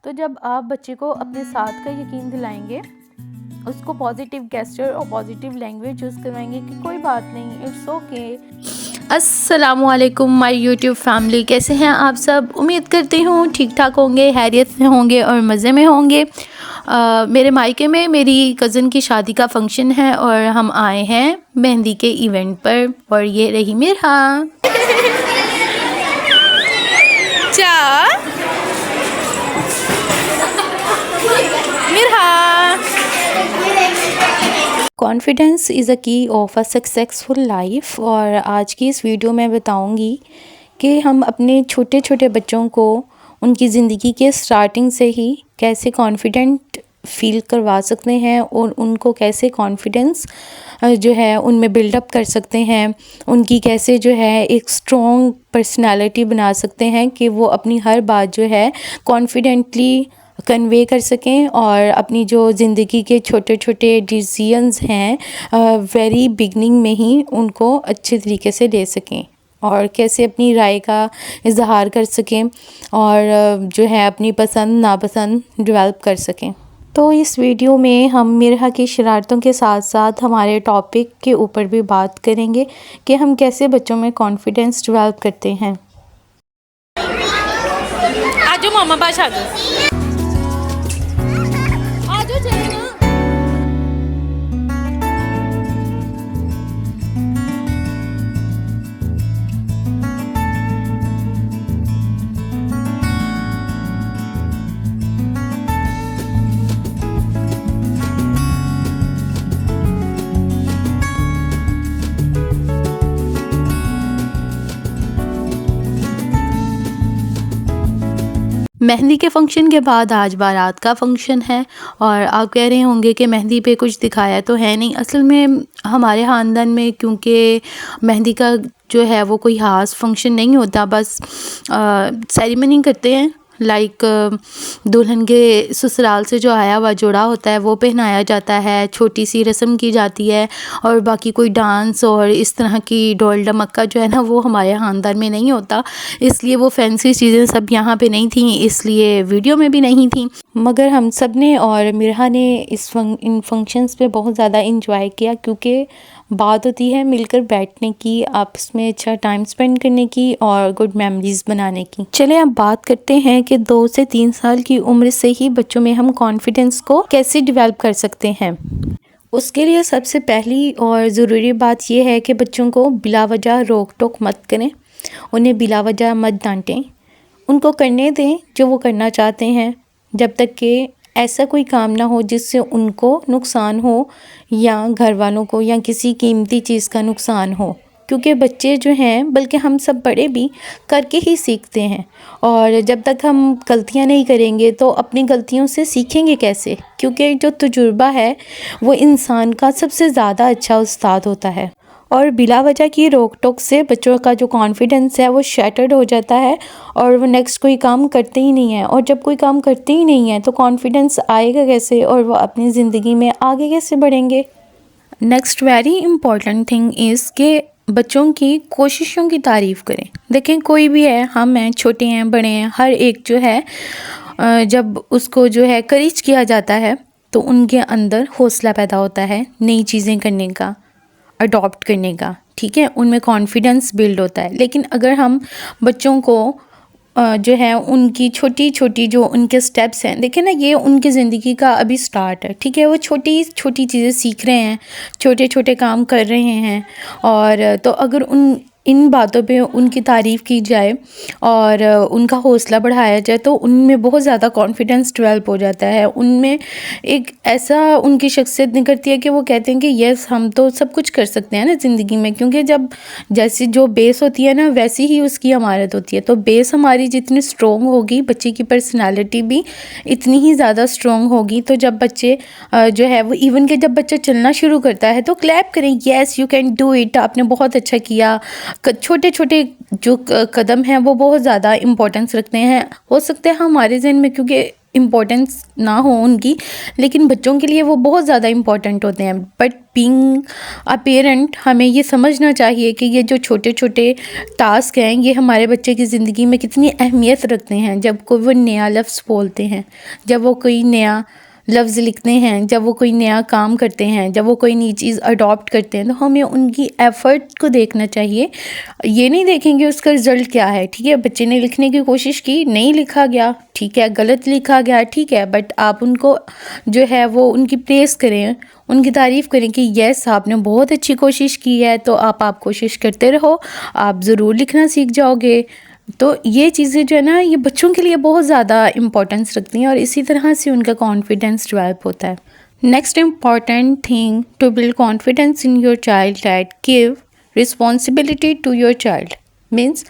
تو جب آپ بچے کو اپنے ساتھ کا یقین دلائیں گے، اس کو پازیٹیو گیسچر اور پازیٹیو لینگویج یوز کروائیں گے کہ کوئی بات نہیں، اٹس اوکے۔ السلام علیکم مائی یوٹیوب فیملی، کیسے ہیں آپ سب؟ امید کرتی ہوں ٹھیک ٹھاک ہوں گے، خیریت سے ہوں گے اور مزے میں ہوں گے۔ میرے مائکے میں میری کزن کی شادی کا فنکشن ہے اور ہم آئے ہیں مہندی کے ایونٹ پر، اور یہ رہی میرا کانفیڈنس از اے کی آف اے سکسیزفل لائف۔ اور آج کی اس ویڈیو میں بتاؤں گی کہ ہم اپنے چھوٹے چھوٹے بچوں کو ان کی زندگی کے سٹارٹنگ سے ہی کیسے کانفیڈنٹ فیل کروا سکتے ہیں اور ان کو کیسے کانفیڈنس جو ہے ان میں بلڈ اپ کر سکتے ہیں، ان کی کیسے جو ہے ایک اسٹرانگ پرسنالٹی بنا سکتے ہیں کہ وہ اپنی ہر بات جو ہے کانفیڈنٹلی کنوے کر سکیں، اور اپنی جو زندگی کے چھوٹے چھوٹے ڈیسیژنز ہیں ویری بگننگ میں ہی ان کو اچھے طریقے سے لے سکیں، اور کیسے اپنی رائے کا اظہار کر سکیں اور جو ہے اپنی پسند ناپسند ڈیولپ کر سکیں۔ تو اس ویڈیو میں ہم مرحا کی شرارتوں کے ساتھ ساتھ ہمارے ٹاپک کے اوپر بھی بات کریں گے کہ ہم کیسے بچوں میں کانفیڈنس ڈیولپ کرتے ہیں۔ آجو ماما پاس آجو، آجو چلے نا۔ مہندی کے فنکشن کے بعد آج بارات کا فنکشن ہے، اور آپ کہہ رہے ہوں گے کہ مہندی پہ کچھ دکھایا تو ہے نہیں۔ اصل میں ہمارے خاندان میں کیونکہ مہندی کا جو ہے وہ کوئی خاص فنکشن نہیں ہوتا، بس سیریمنی کرتے ہیں، لائک دلہن کے سسرال سے جو آیا ہوا جوڑا ہوتا ہے وہ پہنایا جاتا ہے، چھوٹی سی رسم کی جاتی ہے، اور باقی کوئی ڈانس اور اس طرح کی ڈول ڈمکا جو ہے نا وہ ہمارے خاندان میں نہیں ہوتا، اس لیے وہ فینسی چیزیں سب یہاں پہ نہیں تھیں، اس لیے ویڈیو میں بھی نہیں تھیں۔ مگر ہم سب نے اور مرحا نے ان فنکشنز پہ بہت زیادہ انجوائے کیا، کیونکہ بات ہوتی ہے مل کر بیٹھنے کی، آپس میں اچھا ٹائم سپینڈ کرنے کی اور گڈ میموریز بنانے کی۔ چلیں اب بات کرتے ہیں کہ 2 سے 3 سال کی عمر سے ہی بچوں میں ہم کانفیڈنس کو کیسے ڈیولپ کر سکتے ہیں۔ اس کے لیے سب سے پہلی اور ضروری بات یہ ہے کہ بچوں کو بلا وجہ روک ٹوک مت کریں، انہیں بلا وجہ مت ڈانٹیں، ان کو کرنے دیں جو وہ کرنا چاہتے ہیں، جب تک کہ ایسا کوئی کام نہ ہو جس سے ان کو نقصان ہو یا گھر والوں کو یا کسی قیمتی چیز کا نقصان ہو، کیونکہ بچے جو ہیں بلکہ ہم سب بڑے بھی کر کے ہی سیکھتے ہیں، اور جب تک ہم غلطیاں نہیں کریں گے تو اپنی غلطیوں سے سیکھیں گے کیسے؟ کیونکہ جو تجربہ ہے وہ انسان کا سب سے زیادہ اچھا استاد ہوتا ہے، اور بلا وجہ کی روک ٹوک سے بچوں کا جو کانفیڈنس ہے وہ شیٹرڈ ہو جاتا ہے، اور وہ نیکسٹ کوئی کام کرتے ہی نہیں ہیں، اور جب کوئی کام کرتے ہی نہیں ہیں تو کانفیڈنس آئے گا کیسے، اور وہ اپنی زندگی میں آگے کیسے بڑھیں گے؟ Next very important thing is کہ بچوں کی کوششوں کی تعریف کریں۔ دیکھیں کوئی بھی ہے، ہم ہیں، چھوٹے ہیں، بڑے ہیں، ہر ایک جو ہے جب اس کو جو ہے انکریج کیا جاتا ہے تو ان کے اندر حوصلہ پیدا ہوتا ہے نئی چیزیں کرنے کا، اڈاپٹ کرنے کا، ٹھیک ہے، ان میں کانفیڈنس بلڈ ہوتا ہے۔ لیکن اگر ہم بچوں کو جو ہے ان کی چھوٹی چھوٹی جو ان کے سٹیپس ہیں، دیکھیں نا یہ ان کی زندگی کا ابھی سٹارٹ ہے، ٹھیک ہے، وہ چھوٹی چھوٹی چیزیں سیکھ رہے ہیں، چھوٹے چھوٹے کام کر رہے ہیں، اور تو اگر ان باتوں پہ ان کی تعریف کی جائے اور ان کا حوصلہ بڑھایا جائے تو ان میں بہت زیادہ کانفیڈنس ڈیولپ ہو جاتا ہے، ان میں ایک ایسا ان کی شخصیت نکلتی ہے کہ وہ کہتے ہیں کہ یس ہم تو سب کچھ کر سکتے ہیں نا زندگی میں، کیونکہ جب جیسی جو بیس ہوتی ہے نا ویسی ہی اس کی عمارت ہوتی ہے، تو بیس ہماری جتنی اسٹرانگ ہوگی بچے کی پرسنالٹی بھی اتنی ہی زیادہ اسٹرانگ ہوگی۔ تو جب بچے جو ہے وہ ایون کہ جب بچہ چلنا شروع کرتا ہے تو کلیپ کریں، یس یو کین ڈو اٹ، آپ نے بہت اچھا کیا۔ چھوٹے چھوٹے جو قدم ہیں وہ بہت زیادہ امپورٹنس رکھتے ہیں، ہو سکتا ہے ہمارے ذہن میں کیونکہ امپورٹنس نہ ہو ان کی، لیکن بچوں کے لیے وہ بہت زیادہ امپورٹنٹ ہوتے ہیں. بٹ بینگ اے پیرنٹ ہمیں یہ سمجھنا چاہیے کہ یہ جو چھوٹے چھوٹے ٹاسک ہیں یہ ہمارے بچے کی زندگی میں کتنی اہمیت رکھتے ہیں. جب کوئی وہ نیا لفظ بولتے ہیں، جب وہ کوئی نیا لفظ لکھتے ہیں، جب وہ کوئی نیا کام کرتے ہیں، جب وہ کوئی نئی چیز اڈاپٹ کرتے ہیں، تو ہمیں ان کی ایفرٹ کو دیکھنا چاہیے. یہ نہیں دیکھیں گے اس کا رزلٹ کیا ہے. ٹھیک ہے، بچے نے لکھنے کی کوشش کی، نہیں لکھا گیا، ٹھیک ہے، غلط لکھا گیا، ٹھیک ہے، بٹ آپ ان کو جو ہے وہ ان کی پریز کریں، ان کی تعریف کریں کہ یس آپ نے بہت اچھی کوشش کی ہے. تو آپ کوشش کرتے رہو، آپ ضرور لکھنا سیکھ جاؤ گے. تو یہ چیزیں جو ہے نا یہ بچوں کے لیے بہت زیادہ امپورٹنس رکھتی ہیں، اور اسی طرح سے ان کا کانفیڈنس ڈیولپ ہوتا ہے. Next important thing to build confidence in your child that give responsibility to your child. Means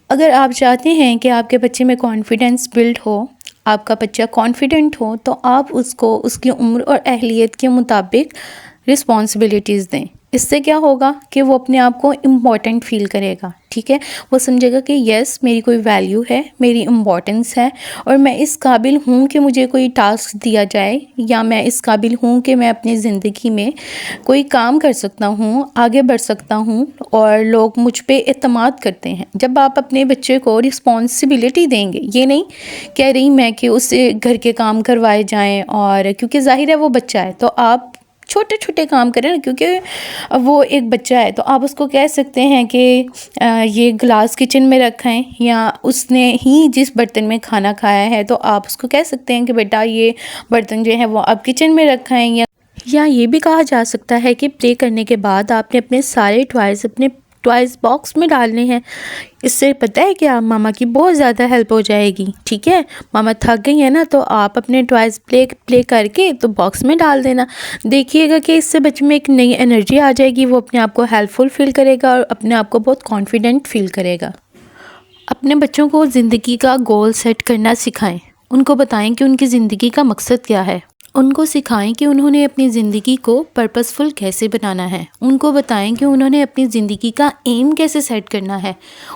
اگر آپ چاہتے ہیں کہ آپ کے بچے میں کانفیڈنس بلڈ ہو، آپ کا بچہ کانفیڈنٹ ہو، تو آپ اس کو اس کی عمر اور اہلیت کے مطابق رسپانسبلٹیز دیں. اس سے کیا ہوگا کہ وہ اپنے آپ کو امپورٹنٹ فیل کرے گا. ٹھیک ہے، وہ سمجھے گا کہ یس میری کوئی ویلیو ہے، میری امپورٹنس ہے، اور میں اس قابل ہوں کہ مجھے کوئی ٹاسک دیا جائے، یا میں اس قابل ہوں کہ میں اپنی زندگی میں کوئی کام کر سکتا ہوں، آگے بڑھ سکتا ہوں، اور لوگ مجھ پہ اعتماد کرتے ہیں. جب آپ اپنے بچے کو رسپانسبلٹی دیں گے، یہ نہیں کہہ رہی میں کہ اسے گھر کے کام کروائے جائیں، اور کیونکہ ظاہر ہے وہ بچہ ہے تو آپ چھوٹے چھوٹے کام کریں نا، کیونکہ وہ ایک بچہ ہے. تو آپ اس کو کہہ سکتے ہیں کہ یہ گلاس کچن میں رکھیں، یا اس نے ہی جس برتن میں کھانا کھایا ہے تو آپ اس کو کہہ سکتے ہیں کہ بیٹا یہ برتن جو ہے وہ آپ کچن میں رکھیں. یا یہ بھی کہا جا سکتا ہے کہ پلے کرنے کے بعد آپ نے اپنے سارے ٹوائز اپنے ٹوائز باکس میں ڈالنے ہیں. اس سے پتہ ہے کہ ماما کی بہت زیادہ ہیلپ ہو جائے گی. ٹھیک ہے، ماما تھک گئی ہے نا، تو آپ اپنے ٹوائز پلے کر کے تو باکس میں ڈال دینا. دیکھیے گا کہ اس سے بچے میں ایک نئی انرجی آ جائے گی، وہ اپنے آپ کو ہیلپ فل فیل کرے گا، اور اپنے آپ کو بہت کانفیڈنٹ فیل کرے گا. اپنے بچوں کو زندگی کا گول سیٹ کرنا سکھائیں. ان کو بتائیں کہ ان کی زندگی کا مقصد کیا ہے. ان کو سکھائیں کہ انہوں نے اپنی زندگی کو پرپسفل کیسے بنانا ہے. ان کو بتائیں کہ انہوں نے اپنی زندگی کا ایم کیسے سیٹ کرنا ہے.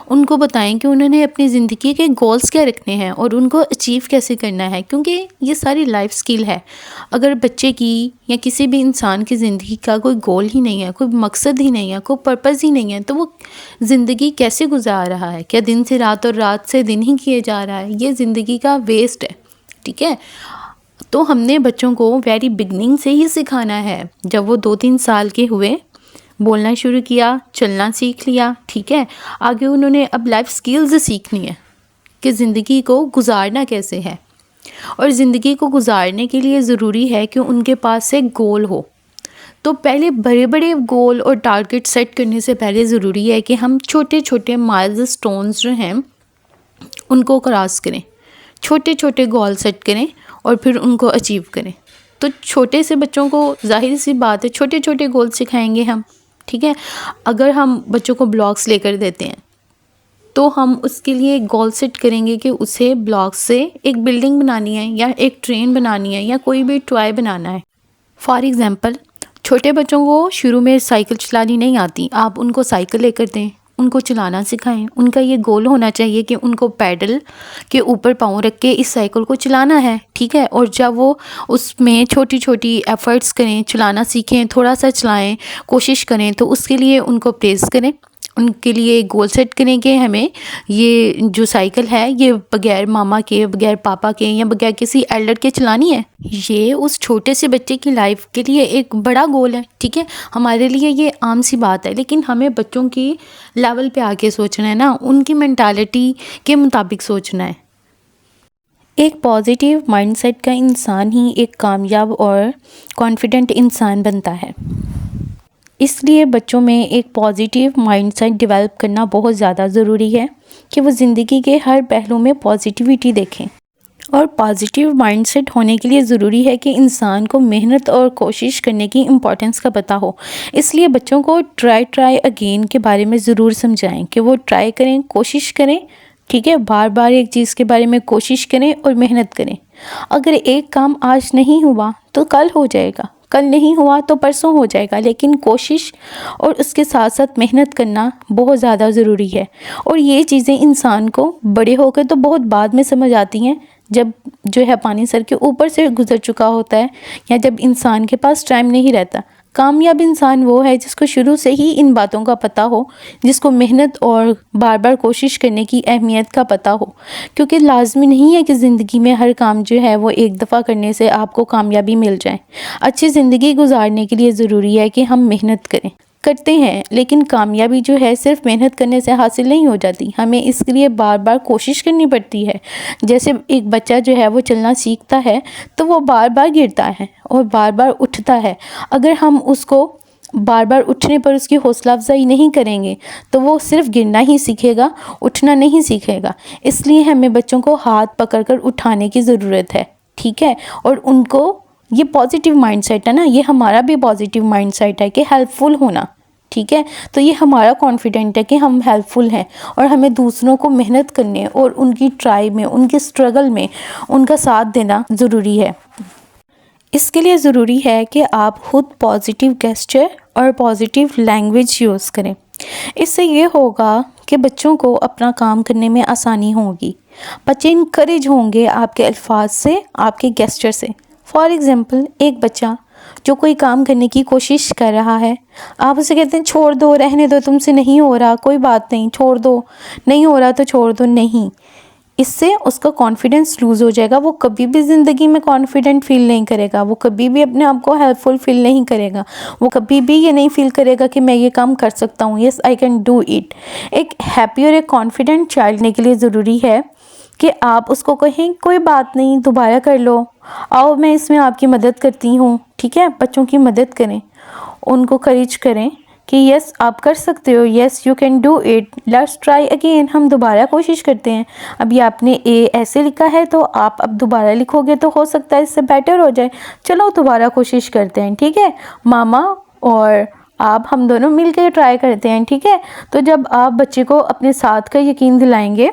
ان کو بتائیں کہ انہوں نے اپنی زندگی کے گولز کیا رکھنے ہیں اور ان کو اچیو کیسے کرنا ہے، کیونکہ یہ ساری لائف سکل ہے. اگر بچے کی یا کسی بھی انسان کی زندگی کا کوئی گول ہی نہیں ہے، کوئی مقصد ہی نہیں ہے، کوئی پرپز ہی نہیں ہے، تو وہ زندگی کیسے گزار رہا ہے؟ کیا دن سے رات اور رات سے دن ہی کیے جا رہا ہے؟ یہ زندگی کا ویسٹ ہے. ٹھیک ہے، تو ہم نے بچوں کو ویری بگننگ سے ہی سکھانا ہے. جب وہ 2-3 سال کے ہوئے، بولنا شروع کیا، چلنا سیکھ لیا، ٹھیک ہے، آگے انہوں نے اب لائف سکلز سیکھنی ہے کہ زندگی کو گزارنا کیسے ہے. اور زندگی کو گزارنے کے لیے ضروری ہے کہ ان کے پاس ایک گول ہو. تو پہلے بڑے بڑے گول اور ٹارگٹ سیٹ کرنے سے پہلے ضروری ہے کہ ہم چھوٹے چھوٹے مائل سٹونز جو ہیں ان کو کراس کریں، چھوٹے چھوٹے گول سیٹ کریں اور پھر ان کو اچیو کریں. تو چھوٹے سے بچوں کو ظاہر سی بات ہے چھوٹے چھوٹے گول سکھائیں گے ہم. ٹھیک ہے، اگر ہم بچوں کو بلاکس لے کر دیتے ہیں تو ہم اس کے لیے ایک گول سیٹ کریں گے کہ اسے بلاکس سے ایک بلڈنگ بنانی ہے، یا ایک ٹرین بنانی ہے، یا کوئی بھی ٹوائے بنانا ہے. فار ایگزامپل، چھوٹے بچوں کو شروع میں سائیکل چلانی نہیں آتی، آپ ان کو سائیکل لے کر دیں، ان کو چلانا سکھائیں. ان کا یہ گول ہونا چاہیے کہ ان کو پیڈل کے اوپر پاؤں رکھ کے اس سائیکل کو چلانا ہے. ٹھیک ہے، اور جب وہ اس میں چھوٹی چھوٹی ایفرٹس کریں، چلانا سیکھیں، تھوڑا سا چلائیں، کوشش کریں، تو اس کے لیے ان کو پریز کریں، ان کے لیے گول سیٹ کریں کہ ہمیں یہ جو سائیکل ہے یہ بغیر ماما کے، بغیر پاپا کے، یا بغیر کسی ایلڈر کے چلانی ہے. یہ اس چھوٹے سے بچے کی لائف کے لیے ایک بڑا گول ہے. ٹھیک ہے، ہمارے لیے یہ عام سی بات ہے، لیکن ہمیں بچوں کی لیول پہ آ کے سوچنا ہے نا، ان کی مینٹالٹی کے مطابق سوچنا ہے. ایک پازیٹیو مائنڈ سیٹ کا انسان ہی ایک کامیاب اور کانفیڈنٹ انسان بنتا ہے. اس لیے بچوں میں ایک پازیٹیو مائنڈ سیٹ ڈیولپ کرنا بہت زیادہ ضروری ہے کہ وہ زندگی کے ہر پہلو میں پازیٹیوٹی دیکھیں. اور پازیٹیو مائنڈ سیٹ ہونے کے لیے ضروری ہے کہ انسان کو محنت اور کوشش کرنے کی امپورٹنس کا پتہ ہو. اس لیے بچوں کو ٹرائی اگین کے بارے میں ضرور سمجھائیں کہ وہ ٹرائی کریں، کوشش کریں. ٹھیک ہے، بار بار ایک چیز کے بارے میں کوشش کریں اور محنت کریں. اگر ایک کام آج نہیں ہوا تو کل ہو جائے گا، کل نہیں ہوا تو پرسوں ہو جائے گا، لیکن کوشش اور اس کے ساتھ ساتھ محنت کرنا بہت زیادہ ضروری ہے. اور یہ چیزیں انسان کو بڑے ہو کر تو بہت بعد میں سمجھ آتی ہیں، جب جو ہے پانی سر کے اوپر سے گزر چکا ہوتا ہے، یا جب انسان کے پاس ٹائم نہیں رہتا۔ کامیاب انسان وہ ہے جس کو شروع سے ہی ان باتوں کا پتہ ہو، جس کو محنت اور بار بار کوشش کرنے کی اہمیت کا پتہ ہو، کیونکہ لازمی نہیں ہے کہ زندگی میں ہر کام جو ہے وہ ایک دفعہ کرنے سے آپ کو کامیابی مل جائے۔ اچھی زندگی گزارنے کے لیے ضروری ہے کہ ہم محنت کرتے ہیں، لیکن کامیابی جو ہے صرف محنت کرنے سے حاصل نہیں ہو جاتی، ہمیں اس کے لیے بار بار کوشش کرنی پڑتی ہے۔ جیسے ایک بچہ جو ہے وہ چلنا سیکھتا ہے تو وہ بار بار گرتا ہے اور بار بار اٹھتا ہے۔ اگر ہم اس کو بار بار اٹھنے پر اس کی حوصلہ افزائی نہیں کریں گے تو وہ صرف گرنا ہی سیکھے گا، اٹھنا نہیں سیکھے گا۔ اس لیے ہمیں بچوں کو ہاتھ پکڑ کر اٹھانے کی ضرورت ہے، ٹھیک ہے؟ اور ان کو یہ پازیٹیو مائنڈ سیٹ ہے نا، یہ ہمارا بھی پازیٹیو مائنڈ سیٹ ہے کہ ہیلپ فل ہونا، ٹھیک ہے؟ تو یہ ہمارا کانفیڈنٹ ہے کہ ہم ہیلپ فل ہیں، اور ہمیں دوسروں کو محنت کرنے اور ان کی ٹرائی میں، ان کے سٹرگل میں ان کا ساتھ دینا ضروری ہے۔ اس کے لیے ضروری ہے کہ آپ خود پازیٹیو گیسچر اور پازیٹیو لینگویج یوز کریں۔ اس سے یہ ہوگا کہ بچوں کو اپنا کام کرنے میں آسانی ہوگی، بچے انکریج ہوں گے آپ کے الفاظ سے، آپ کے گیسچر سے۔ فار ایگزامپل، ایک بچہ جو کوئی کام کرنے کی کوشش کر رہا ہے، آپ اسے کہتے ہیں چھوڑ دو، رہنے دو، تم سے نہیں ہو رہا، کوئی بات نہیں، چھوڑ دو، نہیں ہو رہا تو چھوڑ دو، نہیں۔ اس سے اس کا کانفیڈنس لوز ہو جائے گا، وہ کبھی بھی زندگی میں کانفیڈنٹ فیل نہیں کرے گا، وہ کبھی بھی اپنے آپ کو ہیلپ فل فیل نہیں کرے گا، وہ کبھی بھی یہ نہیں فیل کرے گا کہ میں یہ کام کر سکتا ہوں، یس آئی کین ڈو اٹ۔ ایک ہیپی اور ایک کانفیڈنٹ چائلڈ نے کے لیے ضروری ہے کہ آپ اس کو کہیں کوئی بات نہیں، دوبارہ کر لو، آؤ میں اس میں آپ کی مدد کرتی ہوں، ٹھیک ہے؟ بچوں کی مدد کریں، ان کو کریج کریں کہ یس آپ کر سکتے ہو، yes you can do it, let's try again, ہم دوبارہ کوشش کرتے ہیں۔ ابھی آپ نے اے ایسے لکھا ہے تو آپ اب دوبارہ لکھو گے تو ہو سکتا ہے اس سے بیٹر ہو جائے، چلو دوبارہ کوشش کرتے ہیں، ٹھیک ہے؟ ماما اور آپ ہم دونوں مل کے ٹرائی کرتے ہیں، ٹھیک ہے؟ تو جب آپ بچے کو اپنے ساتھ کا یقین دلائیں گے،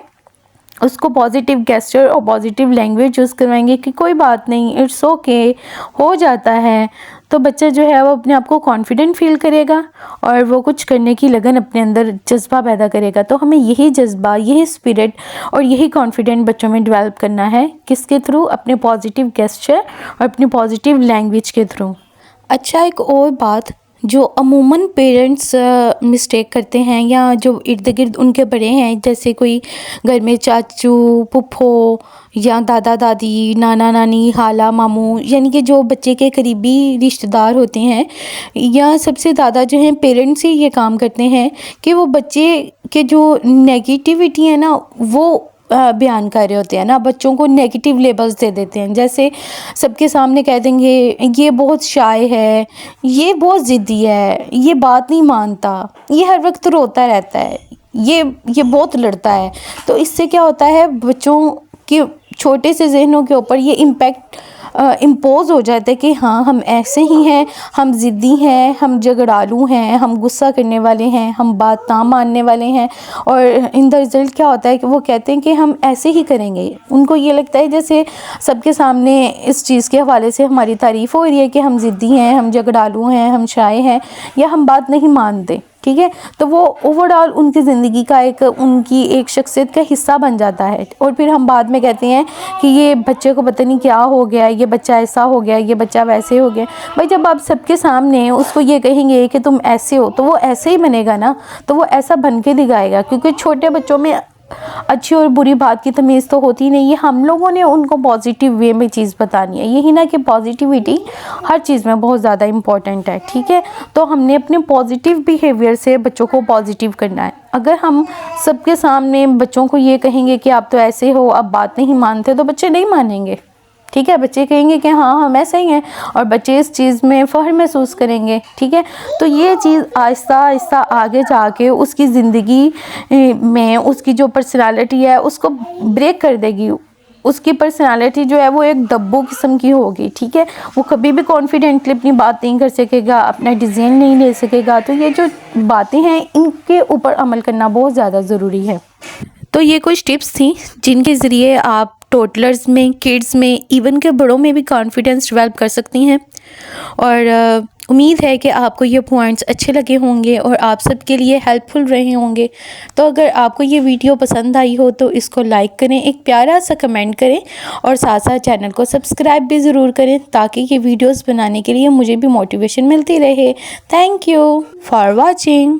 اس کو پازیٹیو گیسچر اور پازیٹیو لینگویج یوز کروائیں گے کہ کوئی بات نہیں، اٹس اوکے، ہو جاتا ہے، تو بچہ جو ہے وہ اپنے آپ کو کانفیڈنٹ فیل کرے گا اور وہ کچھ کرنے کی لگن اپنے اندر جذبہ پیدا کرے گا۔ تو ہمیں یہی جذبہ، یہی اسپرٹ اور یہی کانفیڈنٹ بچوں میں ڈیولپ کرنا ہے، کس کے تھرو؟ اپنے پازیٹیو گیسچر اور اپنی پازیٹیو لینگویج کے تھرو۔ اچھا، ایک اور بات جو عموماً پیرنٹس مسٹیک کرتے ہیں، یا جو ارد گرد ان کے بڑے ہیں، جیسے کوئی گھر میں چاچو، پھپھو یا دادا دادی، نانا نانی، خالہ ماموں، یعنی کہ جو بچے کے قریبی رشتہ دار ہوتے ہیں، یا سب سے زیادہ جو ہیں پیرنٹس ہی یہ کام کرتے ہیں کہ وہ بچے کے جو نیگیٹیوٹی ہے نا وہ بیان کر رہے ہوتے ہیں نا، بچوں کو نیگیٹیو لیبلز دے دیتے ہیں، جیسے سب کے سامنے کہہ دیں گے یہ بہت شائے ہے، یہ بہت ضدی ہے، یہ بات نہیں مانتا، یہ ہر وقت روتا رہتا ہے، یہ بہت لڑتا ہے۔ تو اس سے کیا ہوتا ہے، بچوں کے چھوٹے سے ذہنوں کے اوپر یہ امپیکٹ امپوز ہو جاتا ہے کہ ہاں ہم ایسے ہی ہیں، ہم ضدی ہیں، ہم جھگڑالو ہیں، ہم غصہ کرنے والے ہیں، ہم بات نہ ماننے والے ہیں، اور ان دا رزلٹ کیا ہوتا ہے کہ وہ کہتے ہیں کہ ہم ایسے ہی کریں گے۔ ان کو یہ لگتا ہے جیسے سب کے سامنے اس چیز کے حوالے سے ہماری تعریف ہو رہی ہے کہ ہم ضدی ہیں، ہم جھگڑالو ہیں، ہم شائع ہیں، یا ہم بات نہیں مانتے، ٹھیک ہے؟ تو وہ اوور آل ان کی زندگی کا ان کی ایک شخصیت کا حصہ بن جاتا ہے، اور پھر ہم بعد میں کہتے ہیں کہ یہ بچے کو پتہ نہیں کیا ہو گیا، یہ بچہ ایسا ہو گیا، یہ بچہ ویسے ہو گیا۔ بھائی جب آپ سب کے سامنے اس کو یہ کہیں گے کہ تم ایسے ہو تو وہ ایسے ہی بنے گا نا، تو وہ ایسا بن کے دکھائے گا، کیونکہ چھوٹے بچوں میں اچھی اور بری بات کی تمیز تو ہوتی نہیں ہے، ہم لوگوں نے ان کو پازیٹیو وے میں چیز بتانی ہے، یہی نا کہ پازیٹیوٹی ہر چیز میں بہت زیادہ امپورٹنٹ ہے، ٹھیک ہے؟ تو ہم نے اپنے پازیٹیو بیہیویئر سے بچوں کو پازیٹیو کرنا ہے۔ اگر ہم سب کے سامنے بچوں کو یہ کہیں گے کہ آپ تو ایسے ہو، آپ بات نہیں مانتے، تو بچے نہیں مانیں گے، ٹھیک ہے؟ بچے کہیں گے کہ ہاں ہم ایسے ہی ہیں، اور بچے اس چیز میں فخر محسوس کریں گے، ٹھیک ہے؟ تو یہ چیز آہستہ آہستہ آگے جا کے اس کی زندگی میں اس کی جو پرسنالٹی ہے اس کو بریک کر دے گی، اس کی پرسنالٹی جو ہے وہ ایک دبو قسم کی ہوگی، ٹھیک ہے؟ وہ کبھی بھی کانفیڈنٹلی اپنی بات نہیں کر سکے گا، اپنا ڈیسیژن نہیں لے سکے گا۔ تو یہ جو باتیں ہیں ان کے اوپر عمل کرنا بہت زیادہ ضروری ہے۔ تو یہ کچھ ٹپس تھیں جن کے ذریعے آپ ٹوٹلرز میں، کڈز میں، ایون کہ بڑوں میں بھی کانفیڈنس ڈیولپ کر سکتی ہیں۔ اور امید ہے کہ آپ کو یہ پوائنٹس اچھے لگے ہوں گے اور آپ سب کے لیے ہیلپ فل رہے ہوں گے۔ تو اگر آپ کو یہ ویڈیو پسند آئی ہو تو اس کو لائک کریں، ایک پیارا سا کمنٹ کریں اور ساتھ ساتھ چینل کو سبسکرائب بھی ضرور کریں تاکہ یہ ویڈیوز بنانے کے لیے مجھے بھی موٹیویشن ملتی رہے۔ Thank you for watching.